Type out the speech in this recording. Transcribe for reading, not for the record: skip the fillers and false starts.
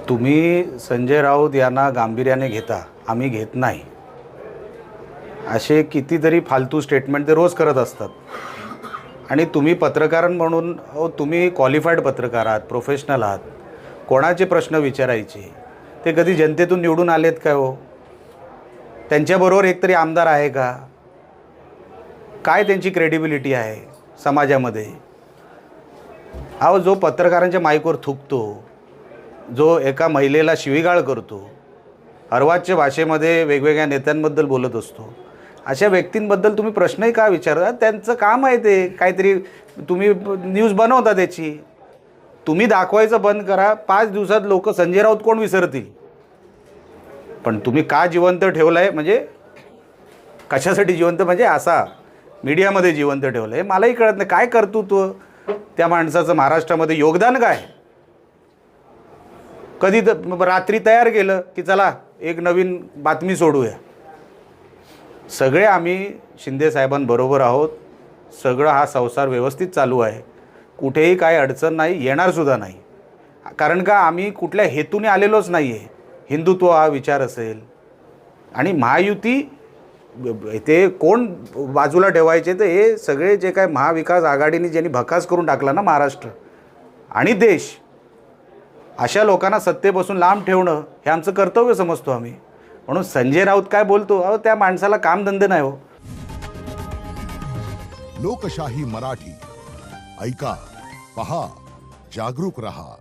तुम्ही संजय राऊत यांना गांभीर्याने घेता, आम्ही घेत नाही, असे कितीतरी फालतू स्टेटमेंट ते रोज करत असतात. आणि तुम्ही पत्रकार म्हणून तुम्ही क्वालिफाईड पत्रकार आहात, प्रोफेशनल आहात. कोणाचे प्रश्न विचारायचे? ते कधी जनतेतून निवडून आलेत काय हो? त्यांच्याबरोबर एकतरी आमदार आहे का? काय त्यांची क्रेडिबिलिटी आहे समाजामध्ये? जो पत्रकारांच्या माईकवर थुकतो, जो एका महिलेला शिवीगाळ करतो, अर्वाच्य भाषेमध्ये वेगवेगळ्या नेत्यांबद्दल बोलत असतो, अशा व्यक्तींबद्दल तुम्ही प्रश्नही का विचारता? त्यांचं काम आहे ते काहीतरी, तुम्ही न्यूज बनवता त्याची. तुम्ही दाखवायचं बंद करा. 5 दिवसात लोक संजय राऊत कोण विसरतील? पण तुम्ही का जिवंत ठेवलं आहे? म्हणजे कशासाठी जिवंत? म्हणजे असा मीडियामध्ये जिवंत ठेवलं आहे मलाही कळत नाही. काय कर्तृत्व त्या माणसाचं महाराष्ट्रामध्ये, योगदान काय? कधी रात्री तयार केलं की चला एक नवीन बातमी सोडूया. सगळे आम्ही शिंदे साहेबांबरोबर आहोत. सगळं हा संसार व्यवस्थित चालू आहे. कुठेही काय अडचण नाही, येणारसुद्धा नाही. कारण का आम्ही कुठल्या हेतूने आलेलोच नाही आहे. हिंदुत्व हा विचार असेल आणि महायुती ते कोण बाजूला ठेवायचे, तर हे सगळे जे काय महाविकास आघाडीने ज्यांनी भकास करून टाकला ना महाराष्ट्र आणि देश, अशा लोकांना सत्तेपासून लांब ठेवणं हे आमचं कर्तव्य समजतो आम्ही. म्हणून संजय राऊत काय बोलतो, त्या माणसाला कामधंदे नाही हो. लोकशाही मराठी ऐका, पहा, जागरूक रहा.